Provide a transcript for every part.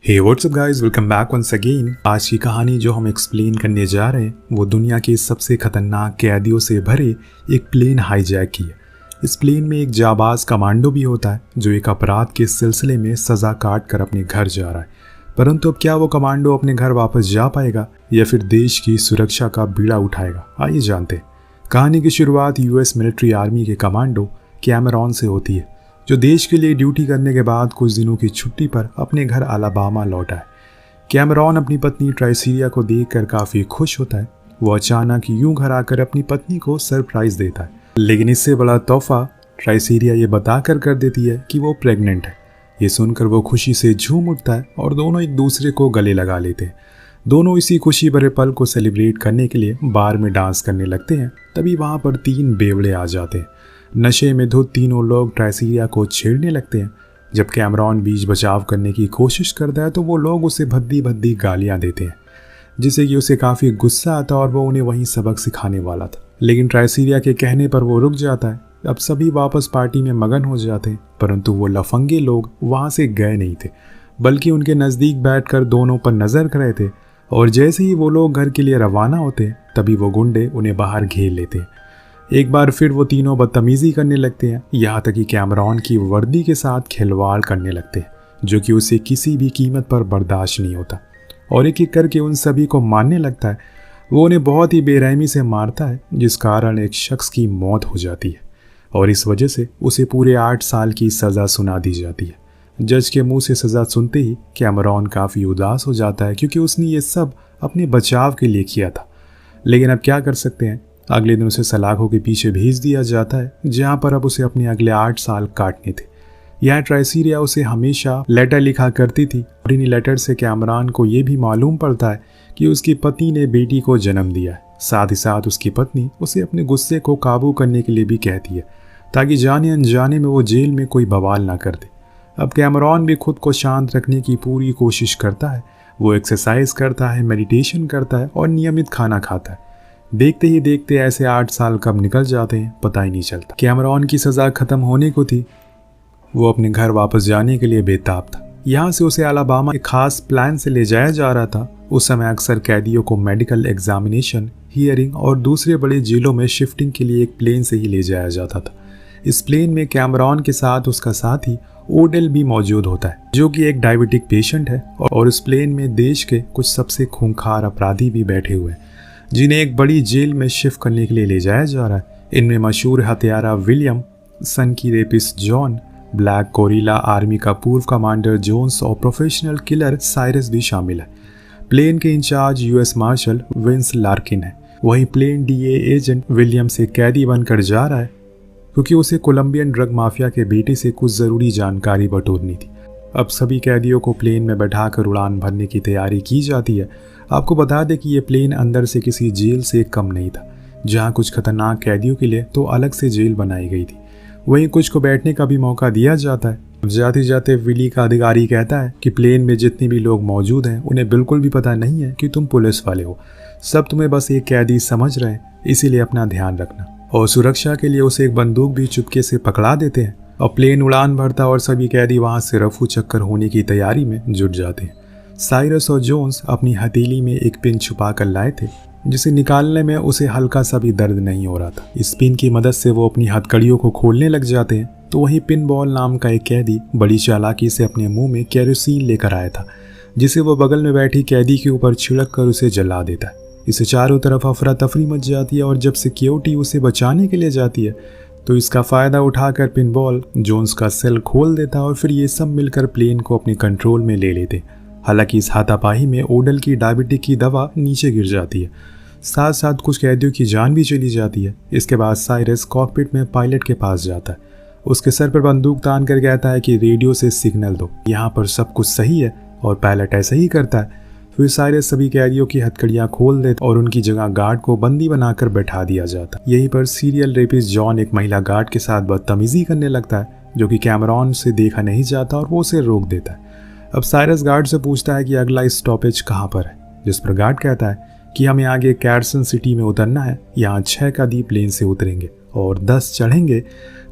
हे what's up guys, welcome back once again. आज की कहानी जो हम एक्सप्लेन करने जा रहे हैं वो दुनिया के सबसे खतरनाक कैदियों से भरे एक प्लेन हाईजैक की है। इस प्लेन में एक जाबाज कमांडो भी होता है जो एक अपराध के सिलसिले में सज़ा काट कर अपने घर जा रहा है। परंतु अब क्या वो कमांडो अपने घर वापस जा पाएगा या फिर देश की सुरक्षा का बीड़ा उठाएगा? आइए जानते हैं। कहानी की शुरुआत यूएस मिलिट्री आर्मी के कमांडो कैमरॉन से होती है, जो देश के लिए ड्यूटी करने के बाद कुछ दिनों की छुट्टी पर अपने घर अलाबामा लौटा है। कैमरॉन अपनी पत्नी ट्राइसीरिया को देखकर काफ़ी खुश होता है। वो अचानक यूं घर आकर अपनी पत्नी को सरप्राइज देता है, लेकिन इससे बड़ा तोहफा ट्राइसीरिया ये बताकर कर देती है कि वो प्रेग्नेंट है। ये सुनकर वो खुशी से झूम उठता है और दोनों एक दूसरे को गले लगा लेते हैं। दोनों इसी खुशी भरे पल को सेलिब्रेट करने के लिए बार में डांस करने लगते हैं। तभी वहाँ पर 3 बेवड़े आ जाते हैं। नशे में धुत तीनों लोग ट्राइसीरिया को छेड़ने लगते हैं। जब कैमरॉन बीच बचाव करने की कोशिश करता है तो वो लोग उसे भद्दी भद्दी गालियां देते हैं, जिससे कि उसे काफ़ी गुस्सा आता और वो उन्हें वहीं सबक सिखाने वाला था। लेकिन ट्राइसीरिया के कहने पर वो रुक जाता है। अब सभी वापस पार्टी में मगन हो जाते हैं, परंतु वो लफंगे लोग वहाँ से गए नहीं थे, बल्कि उनके नज़दीक बैठकर दोनों पर नज़र कर रहे थे। और जैसे ही वो लोग घर के लिए रवाना होते तभी वो गुंडे उन्हें बाहर घेर लेते हैं। एक बार फिर वो तीनों बदतमीजी करने लगते हैं, यहाँ तक कि कैमरॉन की वर्दी के साथ खिलवाड़ करने लगते हैं, जो कि उसे किसी भी कीमत पर बर्दाश्त नहीं होता। और एक एक करके उन सभी को मारने लगता है। वो उन्हें बहुत ही बेरहमी से मारता है, जिस कारण एक शख्स की मौत हो जाती है और इस वजह से उसे पूरे 8 साल की सज़ा सुना दी जाती है। जज के मुंह से सज़ा सुनते ही कैमरॉन काफ़ी उदास हो जाता है, क्योंकि उसने ये सब अपने बचाव के लिए किया था। लेकिन अब क्या कर सकते हैं। अगले दिन उसे सलाखों के पीछे भेज दिया जाता है, जहां पर अब उसे अपने अगले 8 साल काटने थे। यहाँ ट्राइसीरिया उसे हमेशा लेटर लिखा करती थी और इन्हीं लेटर से कैमरॉन को ये भी मालूम पड़ता है कि उसकी पत्नी ने बेटी को जन्म दिया है। साथ ही साथ उसकी पत्नी उसे अपने गुस्से को काबू करने के लिए भी कहती है, ताकि जाने अनजाने में वो जेल में कोई बवाल ना कर दे। अब कैमरॉन भी खुद को शांत रखने की पूरी कोशिश करता है। वो एक्सरसाइज करता है, मेडिटेशन करता है और नियमित खाना खाता है। देखते ही देखते ऐसे 8 साल कब निकल जाते हैं पता ही नहीं चलता। कैमरॉन की सज़ा ख़त्म होने को थी। वो अपने घर वापस जाने के लिए बेताब था। यहाँ से उसे अलाबामा एक खास प्लान से ले जाया जा रहा था। उस समय अक्सर कैदियों को मेडिकल एग्जामिनेशन, हियरिंग और दूसरे बड़े जेलों में शिफ्टिंग के लिए एक प्लेन से ही ले जाया जाता था। इस प्लेन में कैमरॉन के साथ उसका साथी ओडेल भी मौजूद होता है, जो कि एक डायबिटिक पेशेंट है। और इस प्लेन में देश के कुछ सबसे खूंखार अपराधी भी बैठे हुए हैं, जिन्हें एक बड़ी जेल में शिफ्ट करने के लिए ले जाया जा रहा है। इनमें मशहूर हत्यारा विलियम, सन की rapist John, black gorilla army का पूर्व कमांडर जोन्स और प्रोफेशनल किलर साइरस भी शामिल है। प्लेन के incharge US marshal Vince Larkin है। वहीं प्लेन डीए एजेंट विलियम से कैदी बनकर जा रहा है, क्योंकि उसे कोलंबियन ड्रग माफिया के बेटे से कुछ ज़रूरी जानकारी बटोरनी थी। अब सभी कैदियों को प्लेन में बैठाकर उड़ान भरने की तैयारी की जाती है। आपको बता दें कि ये प्लेन अंदर से किसी जेल से कम नहीं था। जहां कुछ खतरनाक कैदियों के लिए तो अलग से जेल बनाई गई थी, वहीं कुछ को बैठने का भी मौका दिया जाता है। जाते जाते विली का अधिकारी कहता है कि प्लेन में जितने भी लोग मौजूद हैं उन्हें बिल्कुल भी पता नहीं है कि तुम पुलिस वाले हो। सब तुम्हें बस एक कैदी समझ रहे हैं, इसीलिए अपना ध्यान रखना। और सुरक्षा के लिए उसे एक बंदूक भी चुपके से पकड़ा देते हैं। और प्लेन उड़ान भरता और सभी कैदी वहां से रफू चक्कर होने की तैयारी में जुट जाते हैं। साइरस और जोन्स अपनी हथेली में एक पिन छुपा कर लाए थे, जिसे निकालने में उसे हल्का सा भी दर्द नहीं हो रहा था। इस पिन की मदद से वो अपनी हथकड़ियों को खोलने लग जाते हैं। तो वहीं पिन बॉल नाम का एक कैदी बड़ी चालाकी से अपने मुंह में केरोसिन लेकर आया था, जिसे वो बगल में बैठी कैदी के ऊपर छिड़क कर उसे जला देता है। इसे चारों तरफ अफरा तफरी मच जाती है और जब सिक्योरिटी उसे बचाने के लिए जाती है तो इसका फ़ायदा उठाकर पिनबॉल जोन्स का सेल खोल देता है और फिर ये सब मिलकर प्लेन को अपने कंट्रोल में ले लेते। हालांकि इस हाथापाई में ओडल की डायबिटिक की दवा नीचे गिर जाती है। साथ साथ कुछ कैदियों की जान भी चली जाती है। इसके बाद साइरस कॉकपिट में पायलट के पास जाता है। उसके सर पर बंदूक तान कर कहता है कि रेडियो से सिग्नल दो, यहाँ पर सब कुछ सही है। और पायलट ऐसा ही करता है। फिर साइरस सभी कैदियों की हथकड़ियां खोल देता और उनकी जगह गार्ड को बंदी बनाकर बैठा दिया जाता। यहीं पर सीरियल रेपिस्ट जॉन एक महिला गार्ड के साथ बदतमीजी करने लगता है, जो कि कैमरॉन से देखा नहीं जाता और वो उसे रोक देता है। अब साइरस गार्ड से पूछता है कि अगला स्टॉपेज कहाँ पर है, जिस पर गार्ड कहता है कि हमें आगे कैरसन सिटी में उतरना है। यहाँ 6 कैदी प्लेन से उतरेंगे और 10 चढ़ेंगे।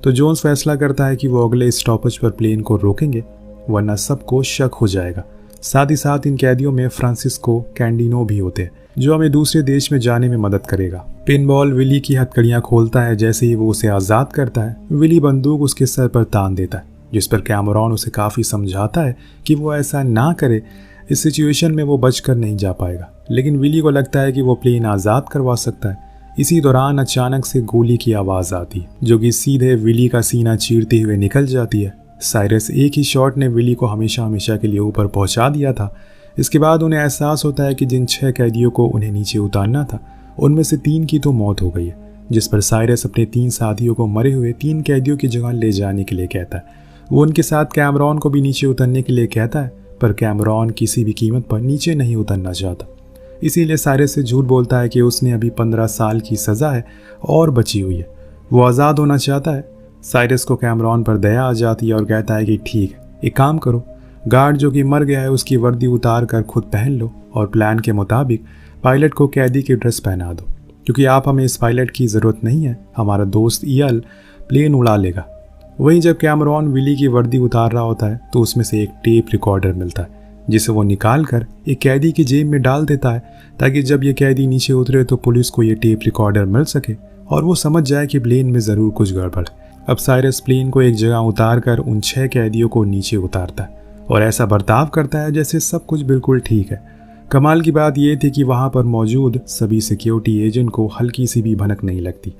तो जोन्स फैसला करता है कि वो अगले स्टॉपेज पर प्लेन को रोकेंगे, वरना सबको शक हो जाएगा। साथ ही साथ इन कैदियों में फ्रांसिस्को कैंडिनो भी होते हैं जो हमें दूसरे देश में जाने में मदद करेगा। पिनबॉल विली की हथकड़ियां खोलता है। जैसे ही वो उसे आज़ाद करता है, विली बंदूक उसके सर पर तान देता है, जिस पर कैमरॉन उसे काफ़ी समझाता है कि वो ऐसा ना करे। इस सिचुएशन में वो बचकर नहीं जा पाएगा, लेकिन विली को लगता है कि वो प्लेन आज़ाद करवा सकता है। इसी दौरान अचानक से गोली की आवाज़ आती है जो कि सीधे विली का सीना चीरते हुए निकल जाती है। साइरस एक ही शॉट ने विली को हमेशा हमेशा के लिए ऊपर पहुंचा दिया था। इसके बाद उन्हें एहसास होता है कि जिन 6 कैदियों को उन्हें नीचे उतारना था उनमें से 3 की तो मौत हो गई है, जिस पर साइरस अपने 3 साथियों को मरे हुए 3 कैदियों की जगह ले जाने के लिए कहता है। वो उनके साथ कैमरॉन को भी नीचे उतरने के लिए कहता है, पर कैमरॉन किसी भी कीमत पर नीचे नहीं उतरना चाहता। इसीलिए साइरस से झूठ बोलता है कि उसने अभी 15 साल की सज़ा है और बची हुई है, वो आज़ाद होना चाहता है। साइरस को कैमरॉन पर दया आ जाती है और कहता है कि ठीक है, एक काम करो, गार्ड जो कि मर गया है उसकी वर्दी उतार कर खुद पहन लो और प्लान के मुताबिक पायलट को कैदी की ड्रेस पहना दो, क्योंकि आप हमें इस पायलट की ज़रूरत नहीं है, हमारा दोस्त ईयल प्लेन उड़ा लेगा। वहीं जब कैमरॉन विली की वर्दी उतार रहा होता है तो उसमें से एक टेप रिकॉर्डर मिलता है, जिसे वो निकाल कर एक कैदी की जेब में डाल देता है ताकि जब ये कैदी नीचे उतरे तो पुलिस को ये टेप रिकॉर्डर मिल सके और वो समझ जाए कि प्लेन में ज़रूर कुछ गड़बड़ है। अब साइरस प्लेन को एक जगह उतार कर उन 6 कैदियों को नीचे उतारता है और ऐसा बर्ताव करता है जैसे सब कुछ बिल्कुल ठीक है। कमाल की बात यह थी कि वहाँ पर मौजूद सभी सिक्योरिटी एजेंट को हल्की सी भी भनक नहीं लगती।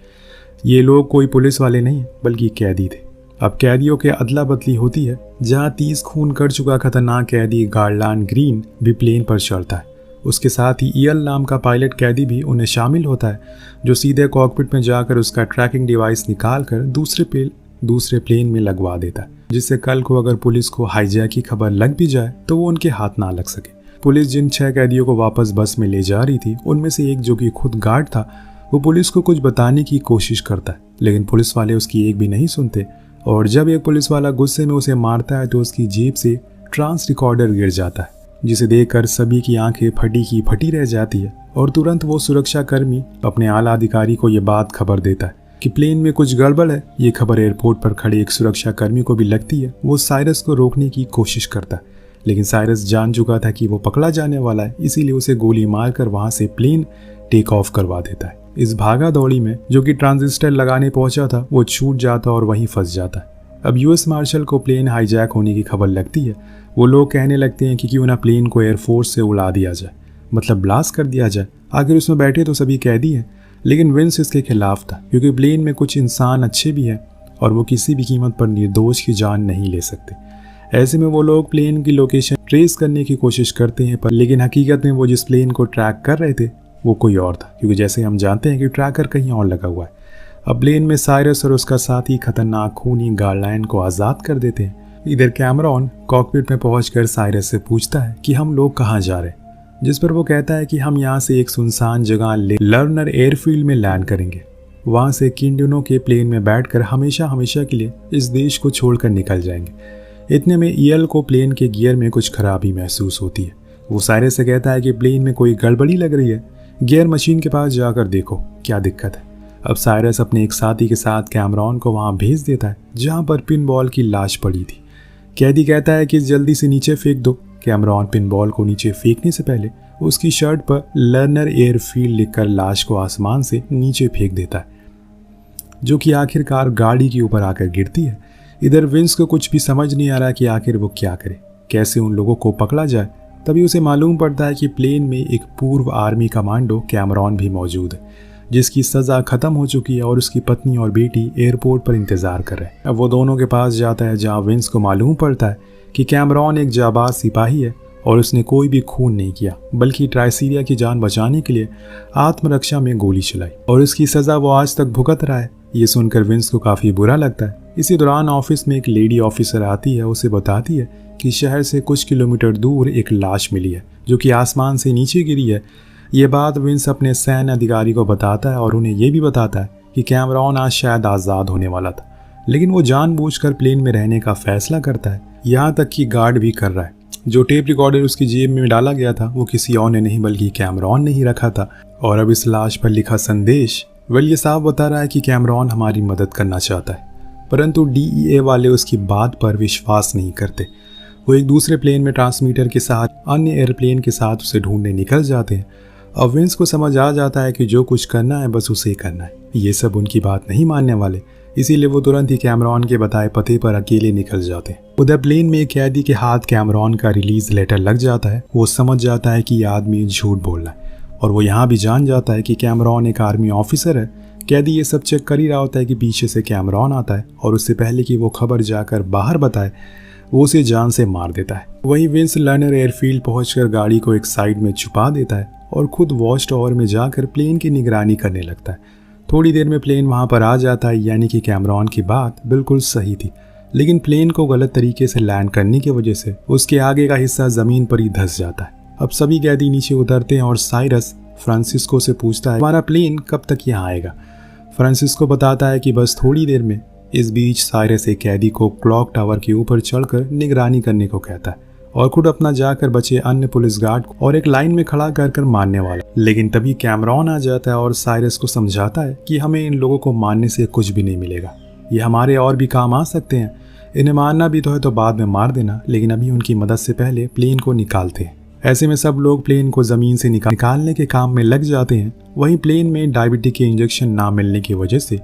ये लोग कोई पुलिस वाले नहीं बल्कि कैदी थे। अब कैदियों के अदला बदली होती है, जहाँ 30 खून कर चुका खतरनाक कैदी गार्लान ग्रीन भी प्लेन पर चढ़ता है। उसके साथ ही ईयल नाम का पायलट कैदी भी उन्हें शामिल होता है, जो सीधे कॉकपिट में जाकर उसका ट्रैकिंग डिवाइस निकाल कर दूसरे प्लेन में लगवा देता है, जिससे कल को अगर पुलिस को हाईजैक की खबर लग भी जाए तो वो उनके हाथ ना लग सके। पुलिस जिन 6 कैदियों को वापस बस में ले जा रही थी उनमें से एक, जो कि खुद गार्ड था, वो पुलिस को कुछ बताने की कोशिश करता है, लेकिन पुलिस वाले उसकी एक भी नहीं सुनते और जब एक पुलिस वाला गुस्से में उसे मारता है तो उसकी जेब से ट्रांस रिकॉर्डर गिर जाता है, जिसे देखकर सभी की आंखें फटी की फटी रह जाती है और तुरंत वो सुरक्षा कर्मी अपने आला अधिकारी को ये बात खबर देता है कि प्लेन में कुछ गड़बड़ है। ये खबर एयरपोर्ट पर खड़े एक सुरक्षा कर्मी को भी लगती है। वो साइरस को रोकने की कोशिश करता है, लेकिन साइरस जान चुका था कि वो पकड़ा जाने वाला है, इसीलिए उसे गोली मारकर वहां से प्लेन टेक ऑफ करवा देता है। इस भागा दौड़ी में जो कि ट्रांजिस्टर लगाने पहुंचा था वो छूट जाता और वहीं फंस जाता है। अब यूएस मार्शल को प्लेन हाईजैक होने की खबर लगती है। वो लोग कहने लगते हैं कि क्यों ना प्लेन को एयरफोर्स से उड़ा दिया जाए, मतलब ब्लास्ट कर दिया जाए, आखिर उसमें बैठे तो सभी कैदी हैं। लेकिन विंस इसके खिलाफ था, क्योंकि प्लेन में कुछ इंसान अच्छे भी हैं और वो किसी भी कीमत पर निर्दोष की जान नहीं ले सकते। ऐसे में वो लोग प्लेन की लोकेशन ट्रेस करने की कोशिश करते हैं, पर लेकिन हकीकत में वो जिस प्लेन को ट्रैक कर रहे थे वो कोई और था, क्योंकि जैसे हम जानते हैं कि ट्रैकर कहीं और लगा हुआ है। अब प्लेन में साइरस और उसका साथी खतरनाक खूनी गार्लाइन को आज़ाद कर देते हैं। इधर कैमरॉन कॉकपिट में पहुंचकर साइरस से पूछता है कि हम लोग कहाँ जा रहे हैं, जिस पर वो कहता है कि हम यहाँ से एक सुनसान जगह लर्नर एयरफील्ड में लैंड करेंगे। वहाँ से किंडिनो के प्लेन में बैठकर हमेशा हमेशा के लिए इस देश को छोड़कर निकल जाएंगे। इतने में ईयल को प्लेन के गियर में कुछ खराबी महसूस होती है। वो साइरस से कहता है कि प्लेन में कोई गड़बड़ी लग रही है, गियर मशीन के पास जाकर देखो क्या दिक्कत है। अब साइरस अपने एक साथी के साथ कैमरॉन को वहाँ भेज देता है, जहाँ पर पिनबॉल की लाश पड़ी थी। कैदी कहता है कि जल्दी से नीचे फेंक दो। कैमरॉन पिनबॉल को नीचे फेंकने से पहले उसकी शर्ट पर लर्नर एयरफील्ड लिखकर लाश को आसमान से नीचे फेंक देता है, जो कि आखिरकार गाड़ी के ऊपर आकर गिरती है। इधर विंस को कुछ भी समझ नहीं आ रहा कि आखिर वो क्या करे, कैसे उन लोगों को पकड़ा जाए। तभी उसे मालूम पड़ता है कि प्लेन में एक पूर्व आर्मी कमांडो कैमरॉन भी मौजूद है, जिसकी सज़ा ख़त्म हो चुकी है और उसकी पत्नी और बेटी एयरपोर्ट पर इंतज़ार कर रहे हैं। अब वो दोनों के पास जाता है, जहाँ विंस को मालूम पड़ता है कि कैमरॉन एक जाबाज सिपाही है और उसने कोई भी खून नहीं किया, बल्कि ट्राइसीरिया की जान बचाने के लिए आत्मरक्षा में गोली चलाई और उसकी सज़ा वो आज तक भुगत रहा है। ये सुनकर विंस को काफ़ी बुरा लगता है। इसी दौरान ऑफिस में एक लेडी ऑफिसर आती है, उसे बताती है कि शहर से कुछ किलोमीटर दूर एक लाश मिली है, जो कि आसमान से नीचे गिरी है। ये बात विंस अपने सैन्य अधिकारी को बताता है और उन्हें यह भी बताता है कि कैमरॉन आज शायद आज़ाद होने वाला था, लेकिन वो जानबूझकर प्लेन में रहने का फैसला करता है, यहाँ तक कि गार्ड भी कर रहा है। जो टेप रिकॉर्डर उसकी जेब में डाला गया था वो किसी और ने नहीं बल्कि कैमरॉन ने ही रखा था। और अब इस लाश पर लिखा संदेश ये साफ बता रहा है कि कैमरॉन हमारी मदद करना चाहता है, परंतु DEA वाले उसकी बात पर विश्वास नहीं करते। वो एक दूसरे प्लेन में ट्रांसमीटर के साथ अन्य एयरप्लेन के साथ उसे ढूंढने निकल जाते हैं। अब विंस को समझ आ जाता है कि जो कुछ करना है बस उसे करना है, ये सब उनकी बात नहीं मानने वाले, इसीलिए वो तुरंत ही कैमरॉन के बताए पते पर अकेले निकल जाते हैं। उधर प्लेन में एक कैदी के हाथ कैमरॉन का रिलीज लेटर लग जाता है। वो समझ जाता है कि ये आदमी झूठ बोल रहा है और वो यहाँ भी जान जाता है कि कैमरॉन एक आर्मी ऑफिसर है। कैदी ये सब चेक कर ही रहा होता है कि पीछे से कैमरॉन आता है और उससे पहले कि वो खबर जाकर बाहर बताए वो उसे जान से मार देता है। वहीं विंस लर्नर एयरफील्ड पहुंचकर गाड़ी को एक साइड में छुपा देता है और खुद वॉच टावर में जाकर प्लेन की निगरानी करने लगता है। थोड़ी देर में प्लेन वहां पर आ जाता है, यानी कि कैमरॉन की बात बिल्कुल सही थी, लेकिन प्लेन को गलत तरीके से लैंड करने की वजह से उसके आगे का हिस्सा जमीन पर ही धंस जाता है। अब सभी कैदी नीचे उतरते हैं और साइरस फ्रांसिस्को से पूछता है हमारा प्लेन कब तक यहाँ आएगा। फ्रांसिस्को बताता है कि बस थोड़ी देर में। इस बीच साइरस एक कैदी को क्लॉक टावर के ऊपर चढ़कर निगरानी करने को कहता है और खुद अपना जाकर बचे अन्य पुलिस गार्ड को और एक लाइन में खड़ा कर मारने वाला। लेकिन तभी कैमरॉन आ जाता है और साइरस को समझाता है कि हमें इन लोगों को मारने से कुछ भी नहीं मिलेगा, ये हमारे और भी काम आ सकते हैं, इन्हें मारना भी तो है तो बाद में मार देना, लेकिन अभी उनकी मदद से पहले प्लेन को निकालते हैं। ऐसे में सब लोग प्लेन को जमीन से निकालने के काम में लग जाते हैं। वहीं प्लेन में डायबिटिक के इंजेक्शन ना मिलने की वजह से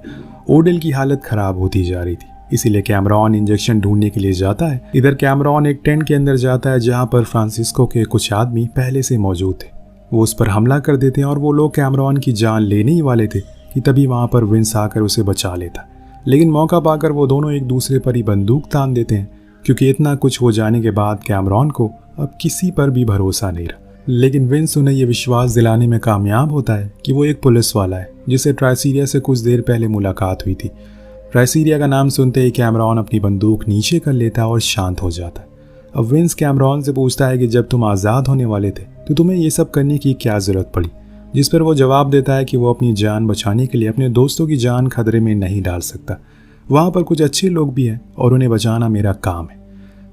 ओडेल की हालत खराब होती जा रही थी, इसीलिए कैमरॉन इंजेक्शन ढूंढने के लिए जाता है। इधर कैमरॉन एक टेंट के अंदर जाता है जहां पर फ्रांसिस्को के कुछ आदमी पहले से मौजूद थे। वो उस पर हमला कर देते हैं और वो लोग कैमरॉन की जान लेने ही वाले थे कि तभी वहां पर विंस आकर उसे बचा लेता। लेकिन मौका पाकर वो दोनों एक दूसरे पर ही बंदूक तान देते हैं, क्योंकि इतना कुछ हो जाने के बाद कैमरॉन को अब किसी पर भी भरोसा नहीं रहा। लेकिन विंस उन्हें यह विश्वास दिलाने में कामयाब होता है कि वो एक पुलिस वाला है जिसे ट्राइसीरिया से कुछ देर पहले मुलाकात हुई थी। ट्राइसीरिया का नाम सुनते ही कैमरॉन अपनी बंदूक नीचे कर लेता है और शांत हो जाता है। अब विंस कैमरॉन से पूछता है कि जब तुम आज़ाद होने वाले थे तो तुम्हें ये सब करने की क्या ज़रूरत पड़ी, जिस पर वो जवाब देता है कि वो अपनी जान बचाने के लिए अपने दोस्तों की जान खतरे में नहीं डाल सकता। वहाँ पर कुछ अच्छे लोग भी हैं और उन्हें बचाना मेरा काम है।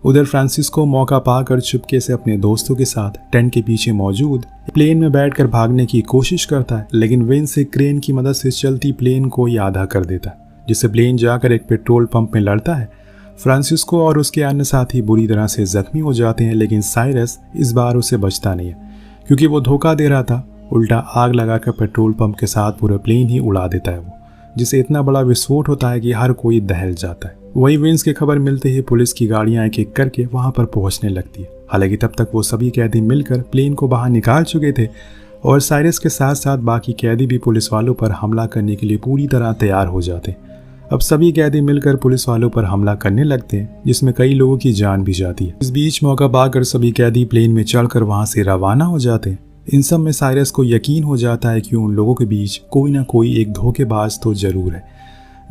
उधर फ्रांसिस्को मौका पाकर चुपके से अपने दोस्तों के साथ टेंट के पीछे मौजूद प्लेन में बैठकर भागने की कोशिश करता है, लेकिन विंस से क्रेन की मदद से चलती प्लेन को ही आधा कर देता है, जिससे प्लेन जाकर एक पेट्रोल पंप में लड़ता है। फ्रांसिस्को और उसके अन्य साथी बुरी तरह से जख्मी हो जाते हैं, लेकिन साइरस इस बार उसे बचता नहीं है, क्योंकि वो धोखा दे रहा था। उल्टा आग लगाकर पेट्रोल पंप के साथ पूरा प्लेन ही उड़ा देता है वो, जिससे इतना बड़ा विस्फोट होता है कि हर कोई दहल जाता है। वही विंस की खबर मिलते ही पुलिस की गाड़ियां एक एक करके वहां पर पहुंचने लगती है। हालांकि तब तक वो सभी कैदी मिलकर प्लेन को बाहर निकाल चुके थे और साइरस के साथ साथ बाकी कैदी भी पुलिस वालों पर हमला करने के लिए पूरी तरह तैयार हो जाते हैं। अब सभी कैदी मिलकर पुलिस वालों पर हमला करने लगते हैं, जिसमें कई लोगों की जान भी जाती है। इस बीच मौका पाकर सभी कैदी प्लेन में चढ़कर वहां से रवाना हो जाते हैं। इन सब में साइरस को यकीन हो जाता है कि उन लोगों के बीच कोई ना कोई एक धोखेबाज तो जरूर है,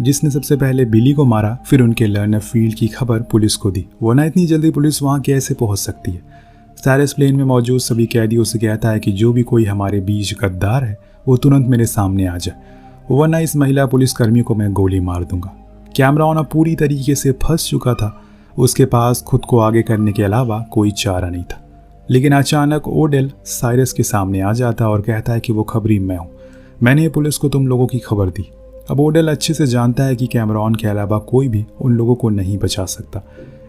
जिसने सबसे पहले बिली को मारा, फिर उनके लर्नर फील्ड की खबर पुलिस को दी, वरना इतनी जल्दी पुलिस वहां कैसे पहुंच सकती है। साइरस प्लेन में मौजूद सभी कैदियों से कहता है कि जो भी कोई हमारे बीच गद्दार है वो तुरंत मेरे सामने आ जाए, वरना इस महिला पुलिसकर्मी को मैं गोली मार दूंगा। कैमरॉन अब पूरी तरीके से फंस चुका था, उसके पास खुद को आगे करने के अलावा कोई चारा नहीं था। लेकिन अचानक ओडेल साइरस के सामने आ जाता है और कहता है कि वो खबरी मैं हूँ, मैंने पुलिस को तुम लोगों की खबर दी। अब ओडेल अच्छे से जानता है कि कैमरॉन के अलावा कोई भी उन लोगों को नहीं बचा सकता,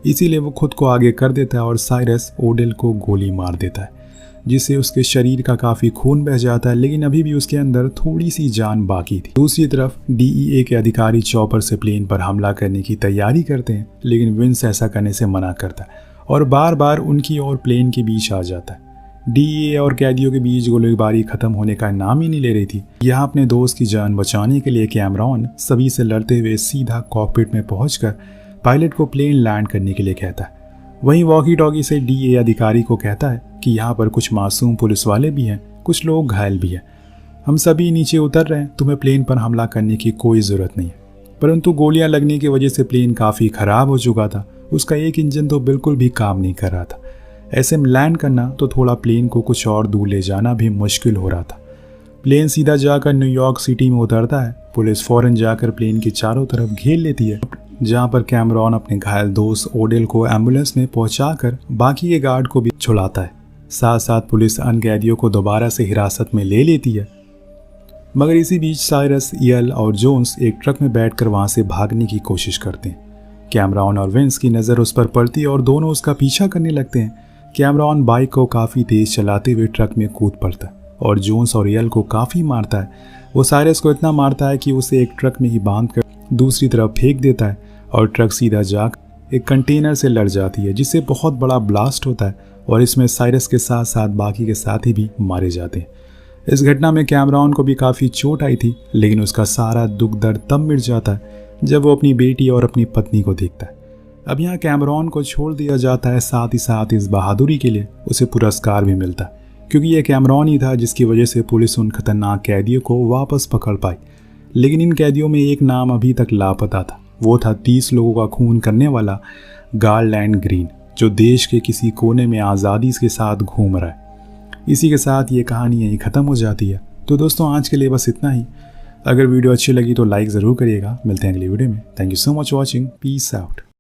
इसीलिए वो खुद को आगे कर देता है और साइरस ओडेल को गोली मार देता है, जिससे उसके शरीर का काफ़ी खून बह जाता है, लेकिन अभी भी उसके अंदर थोड़ी सी जान बाकी थी। दूसरी तरफ DEA के अधिकारी चॉपर से प्लेन पर हमला करने की तैयारी करते हैं, लेकिन विंस ऐसा करने से मना करता है और बार बार उनकी और प्लेन के बीच आ जाता है। DEA और कैदियों के बीच गोलीबारी खत्म होने का नाम ही नहीं ले रही थी। यहाँ अपने दोस्त की जान बचाने के लिए कैमरॉन सभी से लड़ते हुए सीधा कॉकपिट में पहुंचकर पायलट को प्लेन लैंड करने के लिए कहता है। वहीं वॉकी टॉकी से DEA अधिकारी को कहता है कि यहाँ पर कुछ मासूम पुलिस वाले भी हैं, कुछ लोग घायल भी हैं, हम सभी नीचे उतर रहे हैं, तुम्हें प्लेन पर हमला करने की कोई ज़रूरत नहीं है। परंतु गोलियां लगने की वजह से प्लेन काफ़ी ख़राब हो चुका था, उसका एक इंजन तो बिल्कुल भी काम नहीं कर रहा था। ऐसे में लैंड करना तो थोड़ा प्लेन को कुछ और दूर ले जाना भी मुश्किल हो रहा था। प्लेन सीधा जाकर न्यूयॉर्क सिटी में उतरता है। पुलिस फौरन जाकर प्लेन के चारों तरफ घेर लेती है, जहां पर कैमरॉन अपने घायल दोस्त ओडेल को एम्बुलेंस में पहुंचाकर बाकी के गार्ड को भी छुड़ाता है। साथ साथ पुलिस अन्य कैदियों को दोबारा से हिरासत में ले लेती है। मगर इसी बीच साइरस, यल और जोन्स एक ट्रक में बैठकर वहां से भागने की कोशिश करते हैं। कैमरॉन और विंस की नज़र उस पर पड़ती है और दोनों उसका पीछा करने लगते हैं। कैमरॉन बाइक को काफ़ी तेज़ चलाते हुए ट्रक में कूद पड़ता है और जोन्स और रियल को काफ़ी मारता है। वो साइरस को इतना मारता है कि उसे एक ट्रक में ही बांध कर दूसरी तरफ फेंक देता है और ट्रक सीधा जाकर एक कंटेनर से लड़ जाती है, जिससे बहुत बड़ा ब्लास्ट होता है और इसमें साइरस के साथ साथ बाकी के साथी भी मारे जाते हैं। इस घटना में कैमरॉन को भी काफ़ी चोट आई थी, लेकिन उसका सारा दुख दर्द तब मिट जाता है जब वो अपनी बेटी और अपनी पत्नी को देखता है। अब यहाँ कैमरॉन को छोड़ दिया जाता है, साथ ही साथ इस बहादुरी के लिए उसे पुरस्कार भी मिलता है, क्योंकि ये कैमरॉन ही था जिसकी वजह से पुलिस उन खतरनाक कैदियों को वापस पकड़ पाई। लेकिन इन कैदियों में एक नाम अभी तक लापता था। वो था 30 लोगों का खून करने वाला गारलैंड ग्रीन, जो देश के किसी कोने में आज़ादी के साथ घूम रहा है। इसी के साथ ये कहानी यहीं ख़त्म हो जाती है। तो दोस्तों आज के लिए बस इतना ही। अगर वीडियो अच्छी लगी तो लाइक ज़रूर करिएगा। मिलते हैं अगली वीडियो में। Thank you so much watching. Peace out.